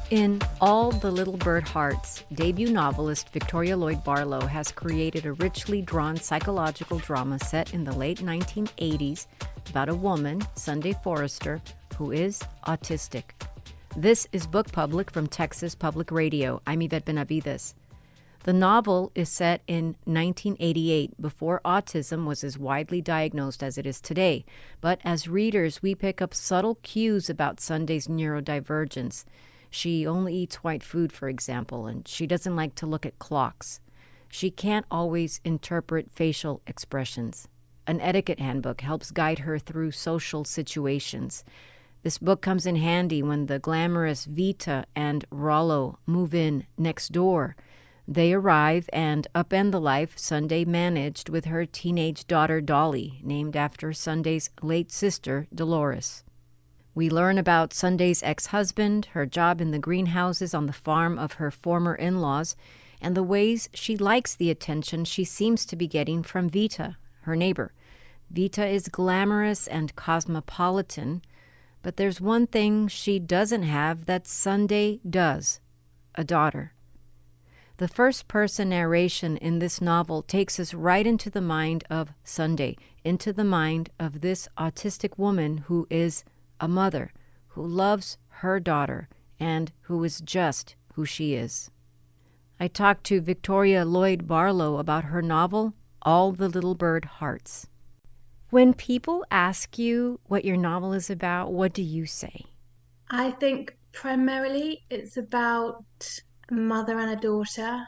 In All the Little Bird Hearts, debut novelist Viktoria Lloyd-Barlow has created a richly drawn psychological drama set in the late 1980s about a woman, Sunday Forrester, who is autistic. This is Book Public from Texas Public Radio. I'm Yvette Benavides. The novel is set in 1988, before autism was as widely diagnosed as it is today. But as readers, we pick up subtle cues about Sunday's neurodivergence. She only eats white food, for example, and she doesn't like to look at clocks. She can't always interpret facial expressions. An etiquette handbook helps guide her through social situations. This book comes in handy when the glamorous Vita and Rollo move in next door. They arrive and upend the life Sunday managed with her teenage daughter Dolly, named after Sunday's late sister Dolores. We learn about Sunday's ex-husband, her job in the greenhouses on the farm of her former in-laws, and the ways she likes the attention she seems to be getting from Vita, her neighbor. Vita is glamorous and cosmopolitan, but there's one thing she doesn't have that Sunday does: a daughter. The first-person narration in this novel takes us right into the mind of Sunday, into the mind of this autistic woman who is a mother, who loves her daughter, and who is just who she is. I talked to Viktoria Lloyd-Barlow about her novel, All the Little Bird Hearts. When people ask you what your novel is about, what do you say? I think primarily it's about a mother and a daughter.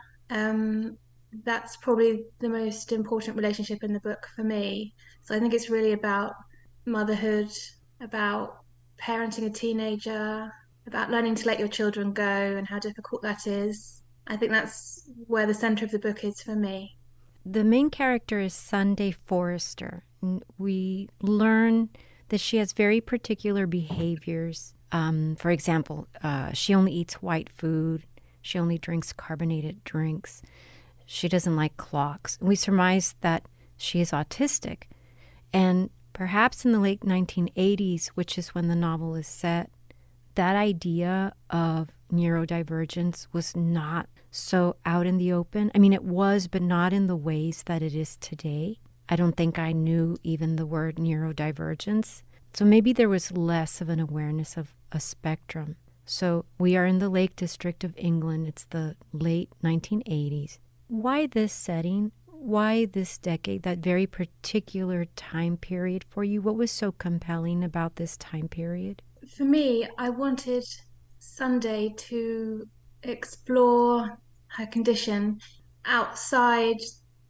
That's probably the most important relationship in the book for me. So I think it's really about motherhood, about parenting a teenager, about learning to let your children go and how difficult that is. I think that's where the center of the book is for me. The main character is Sunday Forrester. We learn that she has very particular behaviors. For example, she only eats white food. She only drinks carbonated drinks. She doesn't like clocks. We surmise that she is autistic. And perhaps in the late 1980s, which is when the novel is set, that idea of neurodivergence was not so out in the open. I mean, it was, but not in the ways that it is today. I don't think I knew even the word neurodivergence. So maybe there was less of an awareness of a spectrum. So we are in the Lake District of England. It's the late 1980s. Why this setting? Why this decade, that very particular time period for you? What was so compelling about this time period? For me, I wanted Sunday to explore her condition outside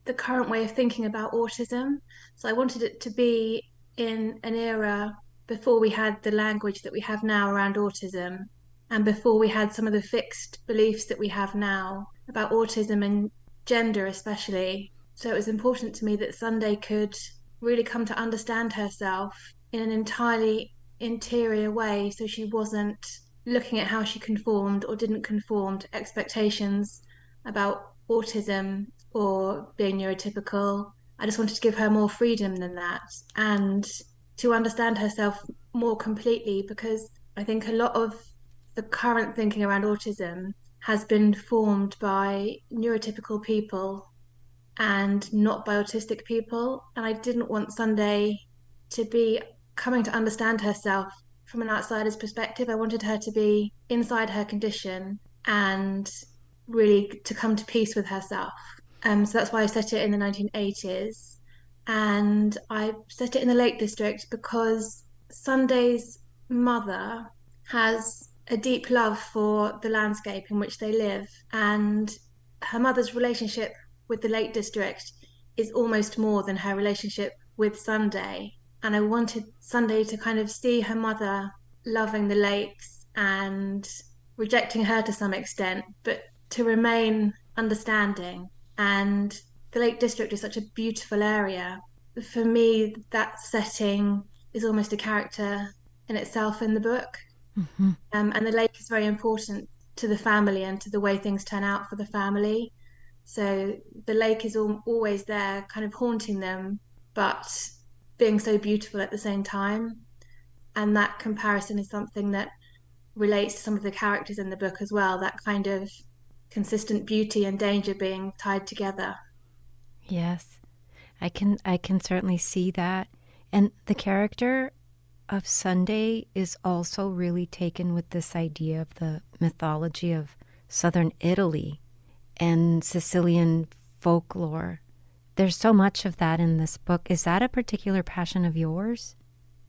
the current way of thinking about autism. So I wanted it to be in an era before we had the language that we have now around autism, and before we had some of the fixed beliefs that we have now about autism and gender, especially. So it was important to me that Sunday could really come to understand herself in an entirely interior way, so she wasn't looking at how she conformed or didn't conform to expectations about autism or being neurotypical. I just wanted to give her more freedom than that and to understand herself more completely, because I think a lot of the current thinking around autism has been formed by neurotypical people and not by autistic people. And I didn't want Sunday to be coming to understand herself from an outsider's perspective. I wanted her to be inside her condition and really to come to peace with herself. So that's why I set it in the 1980s. And I set it in the Lake District because Sunday's mother has a deep love for the landscape in which they live. And her mother's relationship with the Lake District is almost more than her relationship with Sunday. And I wanted Sunday to kind of see her mother loving the lakes and rejecting her to some extent, but to remain understanding. And the Lake District is such a beautiful area. For me, that setting is almost a character in itself in the book. Mm-hmm. And the lake is very important to the family and to the way things turn out for the family. So the lake is always there, kind of haunting them, but being so beautiful at the same time. And that comparison is something that relates to some of the characters in the book as well, that kind of consistent beauty and danger being tied together. Yes, I can certainly see that. And the character of Sunday is also really taken with this idea of the mythology of southern Italy and Sicilian folklore. There's so much of that in this book. Is that a particular passion of yours?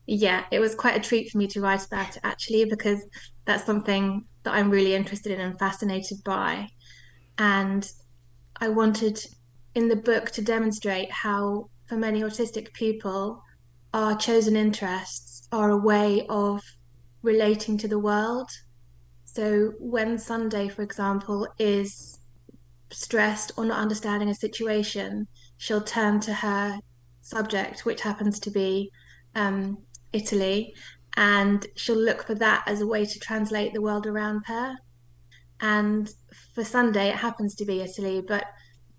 Yeah, it was quite a treat for me to write about it actually, because that's something that I'm really interested in and fascinated by. And I wanted in the book to demonstrate how, for many autistic people, our chosen interests are a way of relating to the world. So when Sunday, for example, is stressed or not understanding a situation, she'll turn to her subject, which happens to be um, Italy, and she'll look for that as a way to translate the world around her. And for Sunday, it happens to be Italy, but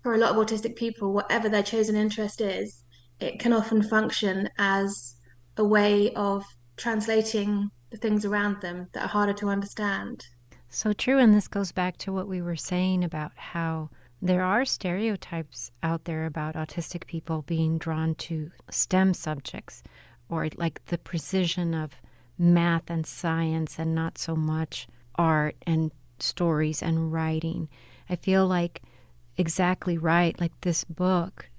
for a lot of autistic people, whatever their chosen interest is, it can often function as a way of translating the things around them that are harder to understand. So true. And this goes back to what we were saying about how there are stereotypes out there about autistic people being drawn to STEM subjects or like the precision of math and science and not so much art and stories and writing. I feel like exactly right, like this book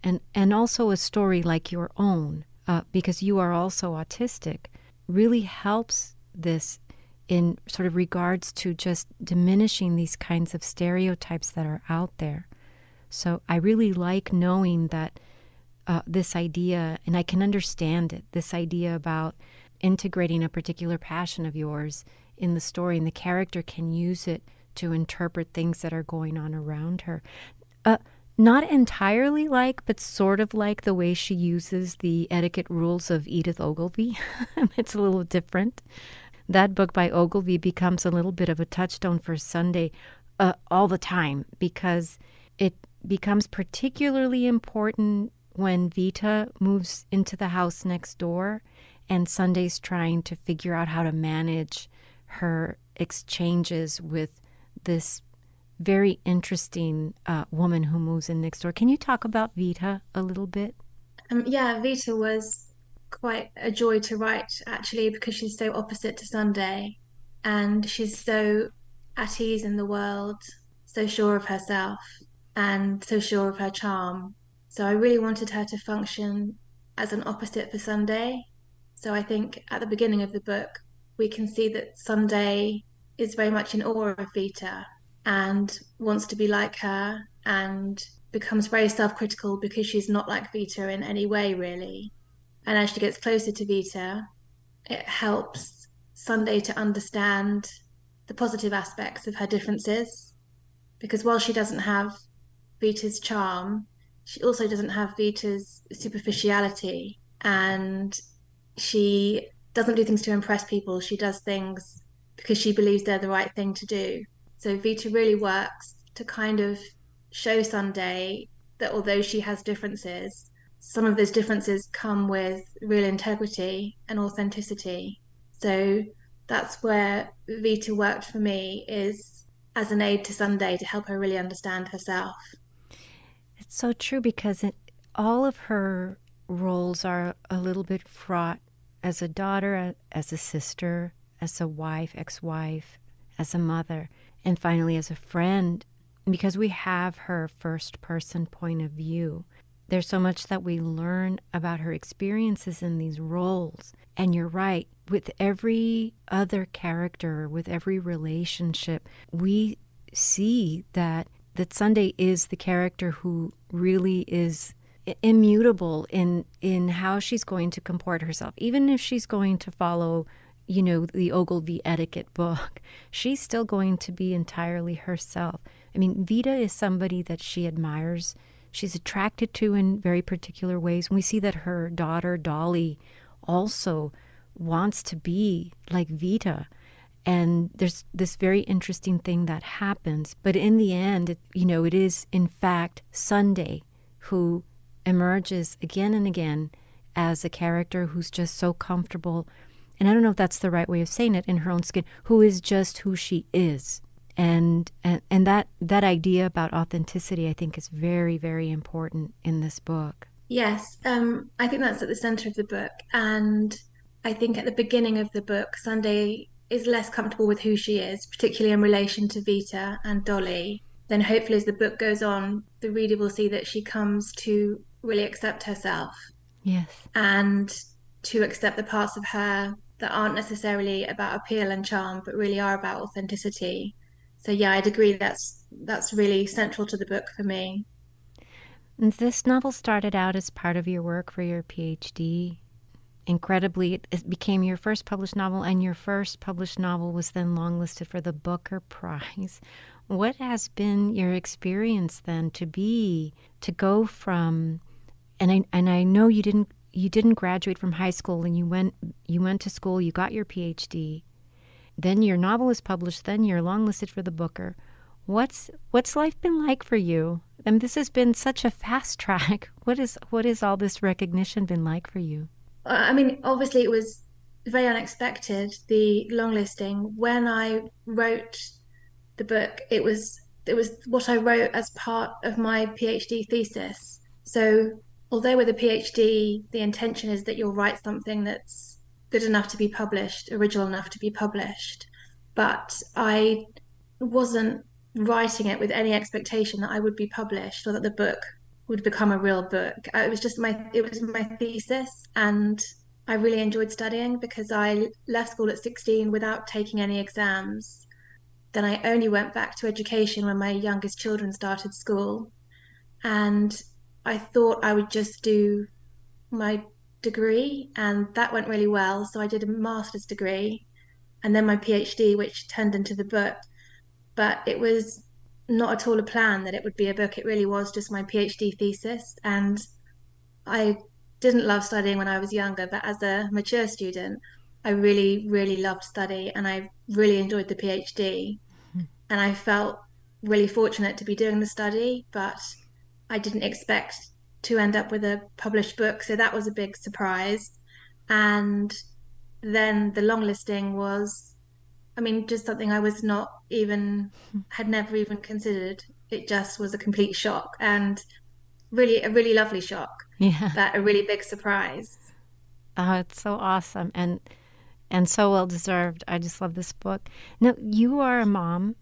and also a story like your own, because you are also autistic, really helps this in sort of regards to just diminishing these kinds of stereotypes that are out there. So I really like knowing that this idea, and I can understand it, this idea about integrating a particular passion of yours in the story, and the character can use it to interpret things that are going on around her. Not entirely like, but sort of like the way she uses the etiquette rules of Edith Ogilvy. It's a little different. That book by Ogilvy becomes a little bit of a touchstone for Sunday all the time, because it becomes particularly important when Vita moves into the house next door and Sunday's trying to figure out how to manage her exchanges with this very interesting woman who moves in next door. Can you talk about Vita a little bit? Yeah, Vita was quite a joy to write actually, because she's so opposite to Sunday, and she's so at ease in the world, so sure of herself, and so sure of her charm. So I really wanted her to function as an opposite for Sunday. So I think at the beginning of the book, we can see that Sunday is very much in awe of Vita and wants to be like her, and becomes very self critical because she's not like Vita in any way, really. And as she gets closer to Vita, it helps Sunday to understand the positive aspects of her differences. Because while she doesn't have Vita's charm, she also doesn't have Vita's superficiality. And she doesn't do things to impress people. She does things because she believes they're the right thing to do. So Vita really works to kind of show Sunday that although she has differences, some of those differences come with real integrity and authenticity. So that's where Vita worked for me, is as an aid to Sunday to help her really understand herself. It's so true because all of her roles are a little bit fraught as a daughter, as a sister, as a wife, ex-wife, as a mother, and finally as a friend, because we have her first person point of view. There's so much that we learn about her experiences in these roles. And you're right, with every other character, with every relationship, we see that Sunday is the character who really is immutable in how she's going to comport herself. Even if she's going to follow, the Ogilvy etiquette book, she's still going to be entirely herself. I mean, Vita is somebody that she admires. She's attracted to in very particular ways. We see that her daughter, Dolly, also wants to be like Vita. And there's this very interesting thing that happens. But in the end, it is, in fact, Sunday who emerges again and again as a character who's just so comfortable and I don't know if that's the right way of saying it, in her own skin, who is just who she is. And that idea about authenticity, I think, is very, very important in this book. Yes, I think that's at the center of the book. And I think at the beginning of the book, Sunday is less comfortable with who she is, particularly in relation to Vita and Dolly. Then, hopefully, as the book goes on, the reader will see that she comes to really accept herself Yes. and to accept the parts of her that aren't necessarily about appeal and charm, but really are about authenticity. So, yeah, I'd agree that's really central to the book for me. And this novel started out as part of your work for your PhD. Incredibly, it became your first published novel, and your first published novel was then longlisted for the Booker Prize. What has been your experience then to go from, and I know you didn't graduate from high school, and you went to school, you got your PhD, then your novel is published, then you're longlisted for the Booker. What's life been like for you? I mean, this has been such a fast track. What is all this recognition been like for you? I mean, obviously, it was very unexpected, the long listing. When I wrote the book, it was what I wrote as part of my PhD thesis. So, although with a PhD, the intention is that you'll write something that's good enough to be published, original enough to be published, but I wasn't writing it with any expectation that I would be published or that the book would become a real book. It was my thesis, and I really enjoyed studying because I left school at 16 without taking any exams. Then I only went back to education when my youngest children started school, and I thought I would just do my degree, and that went really well. So I did a master's degree and then my PhD, which turned into the book. But it was not at all a plan that it would be a book. It really was just my PhD thesis. And I didn't love studying when I was younger, but as a mature student, I really, really loved study and I really enjoyed the PhD. And I felt really fortunate to be doing the study, but I didn't expect to end up with a published book. So that was a big surprise. And then the long listing was, I mean, just something I was not even, had never even considered. It just was a complete shock and really a really lovely shock, Yeah. but a really big surprise. Oh, it's so awesome and so well deserved. I just love this book. Now, you are a mom.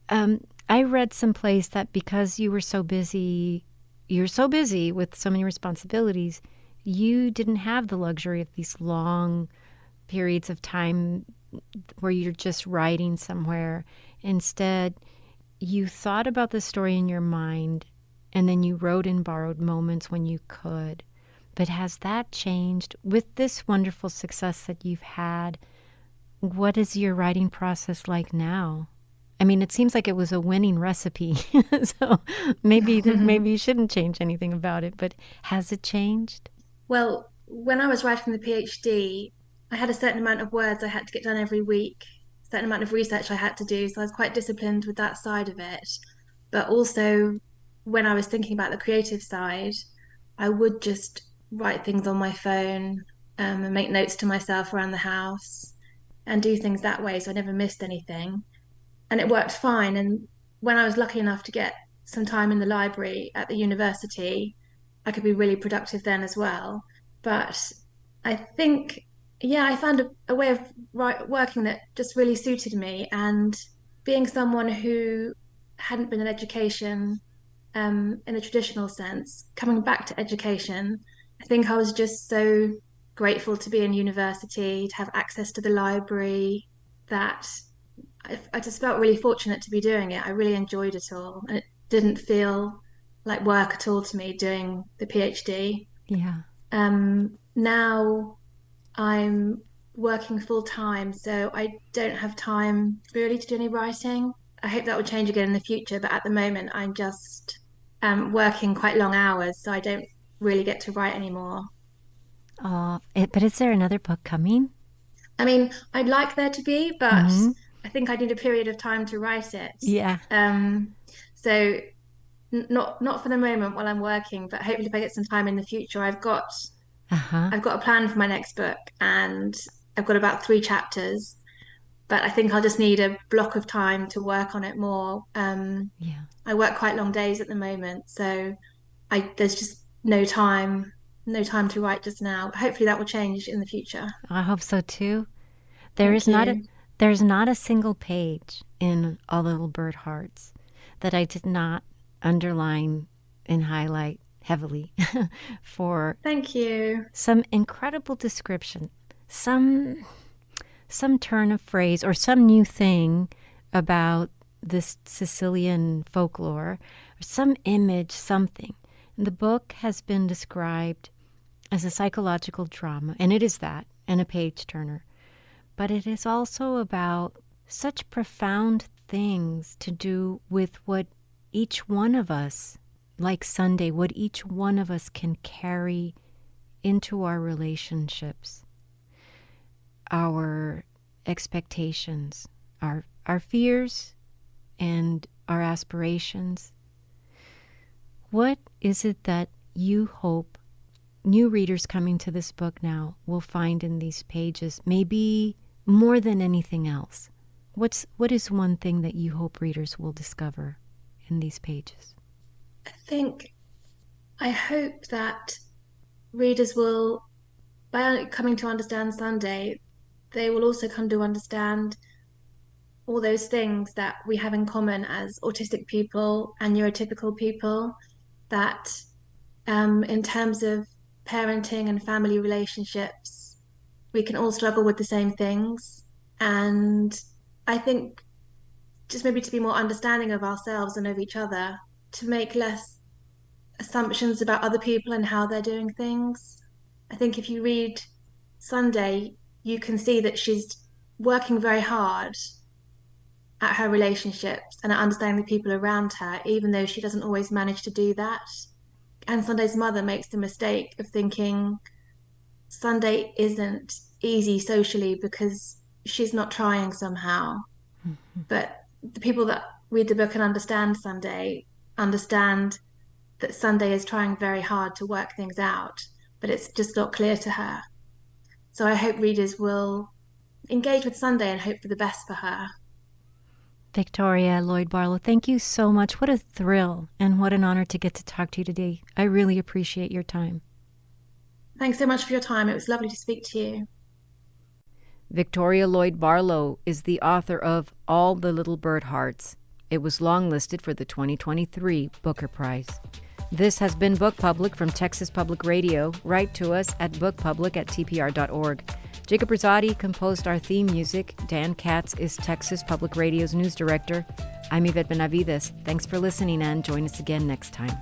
I read someplace that because you're so busy with so many responsibilities, you didn't have the luxury of these long periods of time where you're just writing somewhere. Instead, you thought about the story in your mind and then you wrote in borrowed moments when you could. But has that changed with this wonderful success that you've had? What is your writing process like now? I mean, it seems like it was a winning recipe, so maybe you shouldn't change anything about it. But has it changed? Well, when I was writing the PhD, I had a certain amount of words I had to get done every week, a certain amount of research I had to do. So I was quite disciplined with that side of it. But also, when I was thinking about the creative side, I would just write things on my phone, and make notes to myself around the house and do things that way. So I never missed anything. And it worked fine. And when I was lucky enough to get some time in the library at the university, I could be really productive then as well. But I think, yeah, I found a way of working that just really suited me. And being someone who hadn't been in education, in the traditional sense, coming back to education, I think I was just so grateful to be in university, to have access to the library, that I just felt really fortunate to be doing it. I really enjoyed it all, and it didn't feel like work at all to me doing the PhD. Yeah. Now I'm working full time, so I don't have time really to do any writing. I hope that will change again in the future, but at the moment I'm just working quite long hours, so I don't really get to write anymore. But is there another book coming? I mean, I'd like there to be, but Mm-hmm. I think I need a period of time to write it. Yeah. So not for the moment while I'm working, but hopefully if I get some time in the future, Uh-huh. I've got a plan for my next book, and I've got about 3 chapters, but I think I'll just need a block of time to work on it more. Yeah. I work quite long days at the moment, so there's just no time to write just now. Hopefully that will change in the future. I hope so too. There Thank is not a you. there's not a single page in All the Little Bird Hearts that I did not underline and highlight heavily for Thank you. some incredible description, some turn of phrase or some new thing about this Sicilian folklore, or some image, something. And the book has been described as a psychological drama, and it is that, and a page turner. But it is also about such profound things to do with what each one of us, like Sunday, what each one of us can carry into our relationships, our expectations, our fears, and our aspirations. What is it that you hope new readers coming to this book now will find in these pages, maybe more than anything else? What is one thing that you hope readers will discover in these pages? I hope that readers will, by coming to understand Sunday, they will also come to understand all those things that we have in common as autistic people and neurotypical people, that in terms of parenting and family relationships, we can all struggle with the same things. And I think just maybe to be more understanding of ourselves and of each other, to make less assumptions about other people and how they're doing things. I think if you read Sunday, you can see that she's working very hard at her relationships and at understanding the people around her, even though she doesn't always manage to do that. And Sunday's mother makes the mistake of thinking Sunday isn't easy socially because she's not trying somehow. But the people that read the book and understand Sunday understand that Sunday is trying very hard to work things out, but it's just not clear to her. So I hope readers will engage with Sunday and hope for the best for her. Viktoria Lloyd-Barlow, thank you so much. What a thrill and what an honor to get to talk to you today. I really appreciate your time. Thanks so much for your time. It was lovely to speak to you. Viktoria Lloyd-Barlow is the author of All the Little Bird Hearts. It was longlisted for the 2023 Booker Prize. This has been Book Public from Texas Public Radio. Write to us at bookpublic@tpr.org. Jacob Rosati composed our theme music. Dan Katz is Texas Public Radio's news director. I'm Yvette Benavides. Thanks for listening and join us again next time.